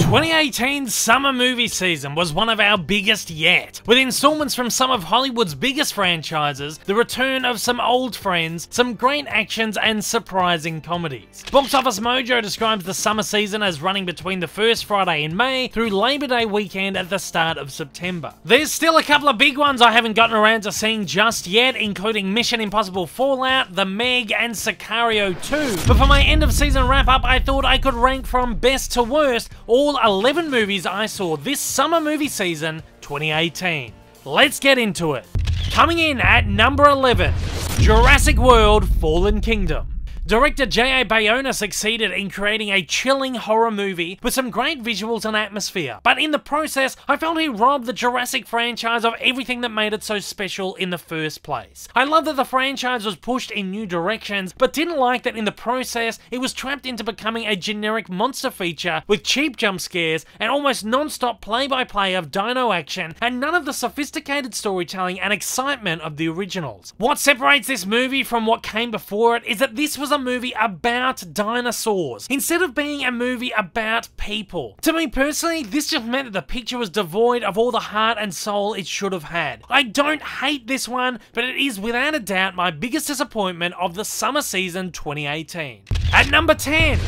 2018's summer movie season was one of our biggest yet, with installments from some of Hollywood's biggest franchises, the return of some old friends, some great actions, and surprising comedies. Box Office Mojo describes the summer season as running between the first Friday in May through Labor Day weekend at the start of September. There's still a couple of big ones I haven't gotten around to seeing just yet, including Mission Impossible Fallout, The Meg, and Sicario 2. But for my end of season wrap up, I thought I could rank from best to worst all 11 movies I saw this summer movie season 2018. Let's get into it. Coming in at number 11, Jurassic World Fallen Kingdom. Director J.A. Bayona succeeded in creating a chilling horror movie with some great visuals and atmosphere, but in the process, I felt he robbed the Jurassic franchise of everything that made it so special in the first place. I love that the franchise was pushed in new directions, but didn't like that in the process, it was trapped into becoming a generic monster feature with cheap jump scares and almost non-stop play-by-play of dino action and none of the sophisticated storytelling and excitement of the originals. What separates this movie from what came before it is that this was a movie about dinosaurs, instead of being a movie about people. To me personally, this just meant that the picture was devoid of all the heart and soul it should have had. I don't hate this one, but it is without a doubt my biggest disappointment of the summer season 2018. At number 10,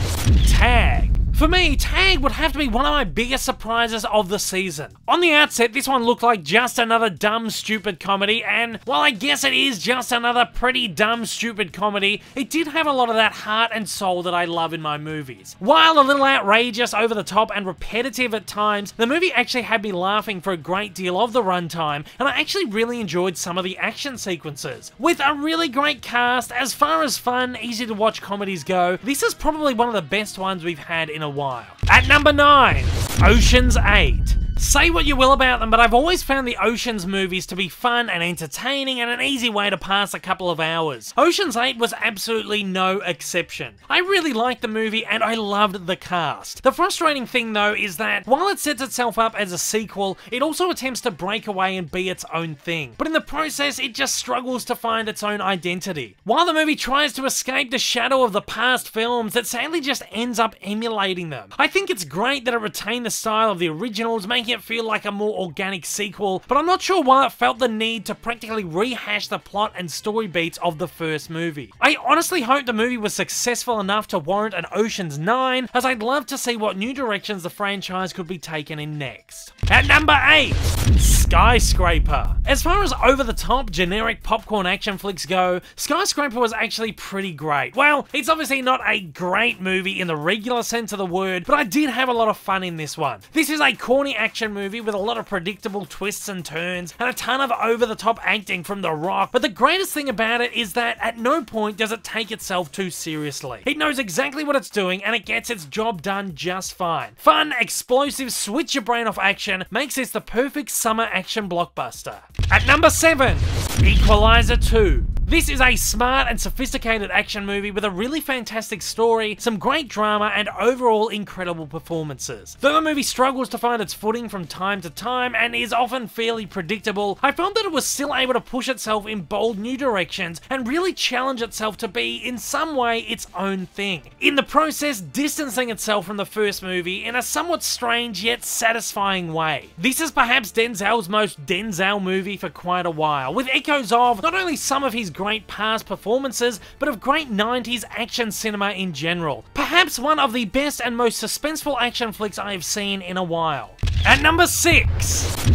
Tag. For me, Tag would have to be one of my biggest surprises of the season. On the outset, this one looked like just another dumb, stupid comedy, and while I guess it is just another pretty dumb, stupid comedy, it did have a lot of that heart and soul that I love in my movies. While a little outrageous, over the top, and repetitive at times, the movie actually had me laughing for a great deal of the runtime, and I actually really enjoyed some of the action sequences. With a really great cast, as far as fun, easy to watch comedies go, this is probably one of the best ones we've had in a while. At number 9, Ocean's 8. Say what you will about them, but I've always found the Oceans movies to be fun and entertaining and an easy way to pass a couple of hours. Ocean's 8 was absolutely no exception. I really liked the movie and I loved the cast. The frustrating thing though is that while it sets itself up as a sequel, it also attempts to break away and be its own thing. But in the process, it just struggles to find its own identity. While the movie tries to escape the shadow of the past films, it sadly just ends up emulating them. I think it's great that it retained the style of the originals, making it feel like a more organic sequel, but I'm not sure why it felt the need to practically rehash the plot and story beats of the first movie. I honestly hope the movie was successful enough to warrant an Ocean's 9, as I'd love to see what new directions the franchise could be taken in next. At number 8, Skyscraper. As far as over-the-top, generic popcorn action flicks go, Skyscraper was actually pretty great. Well, it's obviously not a great movie in the regular sense of the word, but I did have a lot of fun in this one. This is a corny action movie with a lot of predictable twists and turns, and a ton of over-the-top acting from The Rock, but the greatest thing about it is that at no point does it take itself too seriously. It knows exactly what it's doing, and it gets its job done just fine. Fun, explosive, switch your brain off action makes this the perfect summer action blockbuster. At number 7, Equalizer 2. This is a smart and sophisticated action movie with a really fantastic story, some great drama, and overall incredible performances. Though the movie struggles to find its footing from time to time and is often fairly predictable, I found that it was still able to push itself in bold new directions and really challenge itself to be, in some way, its own thing. In the process, distancing itself from the first movie in a somewhat strange yet satisfying way. This is perhaps Denzel's most Denzel movie for quite a while, with echoes of not only some of his great past performances, but of great 90s action cinema in general. Perhaps one of the best and most suspenseful action flicks I have seen in a while. At number 6,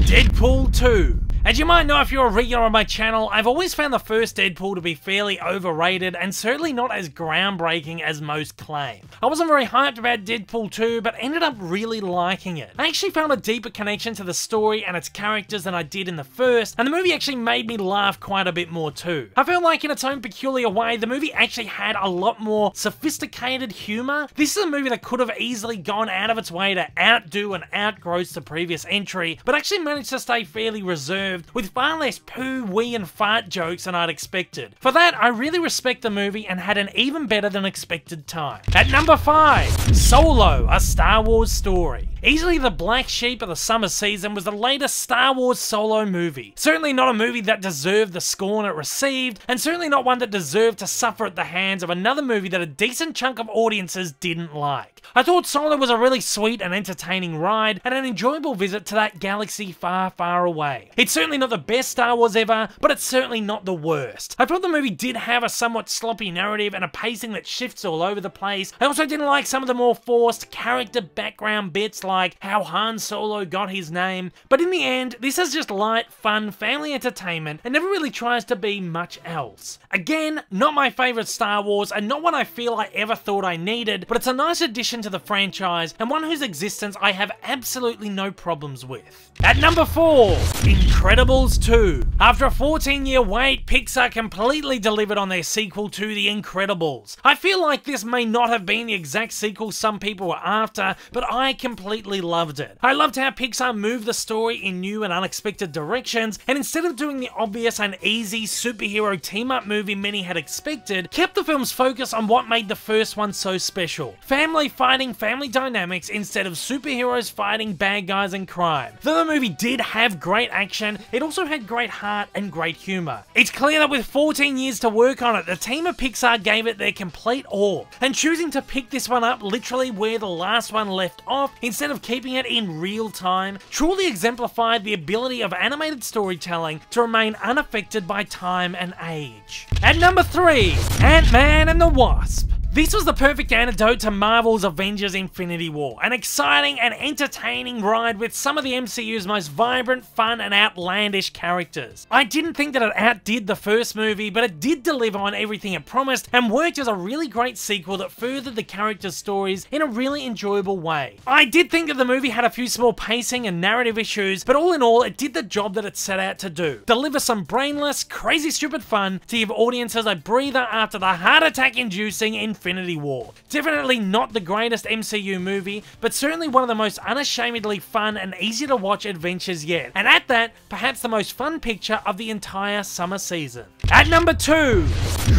Deadpool 2. As you might know if you're a regular on my channel, I've always found the first Deadpool to be fairly overrated and certainly not as groundbreaking as most claim. I wasn't very hyped about Deadpool 2, but ended up really liking it. I actually found a deeper connection to the story and its characters than I did in the first, and the movie actually made me laugh quite a bit more too. I felt like in its own peculiar way, the movie actually had a lot more sophisticated humor. This is a movie that could have easily gone out of its way to outdo and outgross the previous entry, but actually managed to stay fairly reserved deserved, with far less poo, wee and fart jokes than I'd expected. For that, I really respect the movie and had an even better than expected time. At number 5, Solo, A Star Wars Story. Easily the black sheep of the summer season was the latest Star Wars Solo movie. Certainly not a movie that deserved the scorn it received, and certainly not one that deserved to suffer at the hands of another movie that a decent chunk of audiences didn't like. I thought Solo was a really sweet and entertaining ride, and an enjoyable visit to that galaxy far, far away. It's certainly not the best Star Wars ever, but it's certainly not the worst. I thought the movie did have a somewhat sloppy narrative and a pacing that shifts all over the place. I also didn't like some of the more forced character background bits like how Han Solo got his name, but in the end, this is just light, fun, family entertainment and never really tries to be much else. Again, not my favourite Star Wars and not one I feel I ever thought I needed, but it's a nice addition to the franchise and one whose existence I have absolutely no problems with. At number 4, Incredibles 2. After a 14-year wait, Pixar completely delivered on their sequel to The Incredibles. I feel like this may not have been the exact sequel some people were after, but I completely loved it. I loved how Pixar moved the story in new and unexpected directions, and instead of doing the obvious and easy superhero team-up movie many had expected, kept the film's focus on what made the first one so special. Family fighting family dynamics instead of superheroes fighting bad guys and crime. Though the movie did have great action, it also had great heart and great humor. It's clear that with 14 years to work on it, the team at Pixar gave it their complete all, and choosing to pick this one up literally where the last one left off instead of keeping it in real time truly exemplified the ability of animated storytelling to remain unaffected by time and age. At number 3, Ant-Man and the Wasp. This was the perfect antidote to Marvel's Avengers Infinity War, an exciting and entertaining ride with some of the MCU's most vibrant, fun and outlandish characters. I didn't think that it outdid the first movie, but it did deliver on everything it promised and worked as a really great sequel that furthered the characters' stories in a really enjoyable way. I did think that the movie had a few small pacing and narrative issues, but all in all, it did the job that it set out to do. Deliver some brainless, crazy stupid fun to give audiences a breather after the heart attack inducing Infinity War. Definitely not the greatest MCU movie, but certainly one of the most unashamedly fun and easy to watch adventures yet. And at that, perhaps the most fun picture of the entire summer season. At number 2,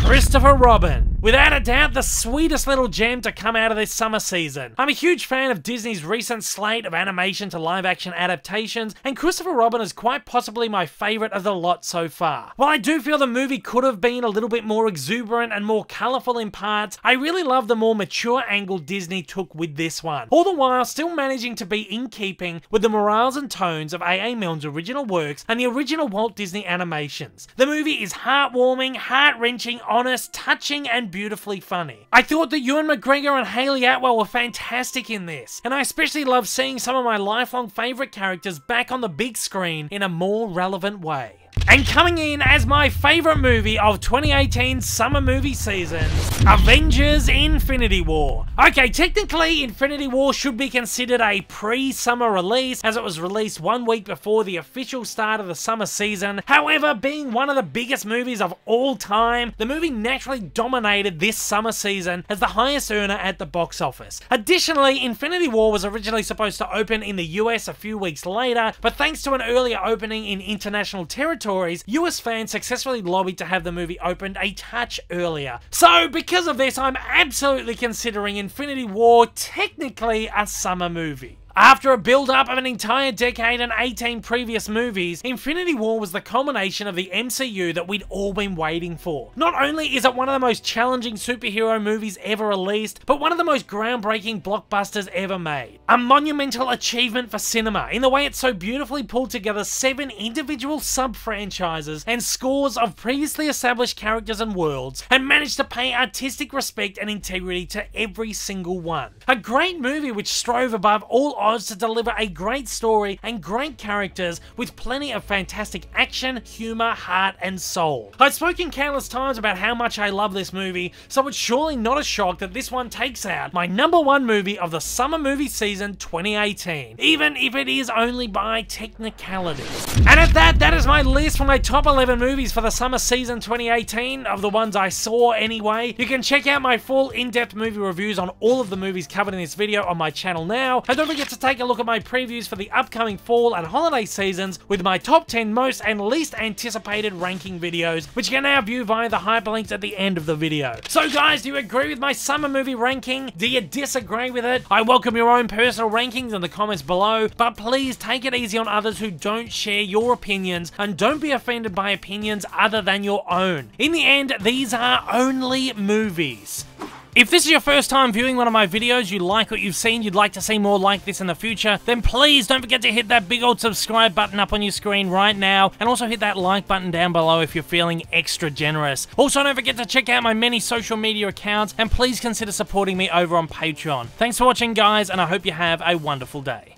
Christopher Robin. Without a doubt, the sweetest little gem to come out of this summer season. I'm a huge fan of Disney's recent slate of animation to live action adaptations, and Christopher Robin is quite possibly my favourite of the lot so far. While I do feel the movie could have been a little bit more exuberant and more colourful in parts, I really love the more mature angle Disney took with this one, all the while still managing to be in keeping with the morals and tones of A.A. Milne's original works and the original Walt Disney animations. The movie is heartwarming, heart-wrenching, honest, touching and beautifully funny. I thought that Ewan McGregor and Hayley Atwell were fantastic in this, and I especially love seeing some of my lifelong favourite characters back on the big screen in a more relevant way. And coming in as my favourite movie of 2018's summer movie season, Avengers Infinity War. Okay, technically Infinity War should be considered a pre-summer release as it was released 1 week before the official start of the summer season. However, being one of the biggest movies of all time, the movie naturally dominated this summer season as the highest earner at the box office. Additionally, Infinity War was originally supposed to open in the US a few weeks later, but thanks to an earlier opening in international territories, US fans successfully lobbied to have the movie opened a touch earlier. So because of this, I'm absolutely considering Infinity War technically a summer movie. After a build-up of an entire decade and 18 previous movies, Infinity War was the culmination of the MCU that we'd all been waiting for. Not only is it one of the most challenging superhero movies ever released, but one of the most groundbreaking blockbusters ever made. A monumental achievement for cinema in the way it so beautifully pulled together 7 individual sub-franchises and scores of previously established characters and worlds, and managed to pay artistic respect and integrity to every single one. A great movie which strove above all odds to deliver a great story and great characters with plenty of fantastic action, humour, heart and soul. I've spoken countless times about how much I love this movie, so it's surely not a shock that this one takes out my #1 movie of the summer movie season 2018, even if it is only by technicality. And at that is my list for my top 11 movies for the summer season 2018, of the ones I saw anyway. You can check out my full in-depth movie reviews on all of the movies covered in this video on my channel now, and don't forget to to take a look at my previews for the upcoming fall and holiday seasons with my top 10 most and least anticipated ranking videos, which you can now view via the hyperlinks at the end of the video. So guys, do you agree with my summer movie ranking? Do you disagree with it? I welcome your own personal rankings in the comments below, but please take it easy on others who don't share your opinions, and don't be offended by opinions other than your own. In the end, these are only movies. If this is your first time viewing one of my videos, you like what you've seen, you'd like to see more like this in the future, then please don't forget to hit that big old subscribe button up on your screen right now, and also hit that like button down below if you're feeling extra generous. Also, don't forget to check out my many social media accounts, and please consider supporting me over on Patreon. Thanks for watching, guys, and I hope you have a wonderful day.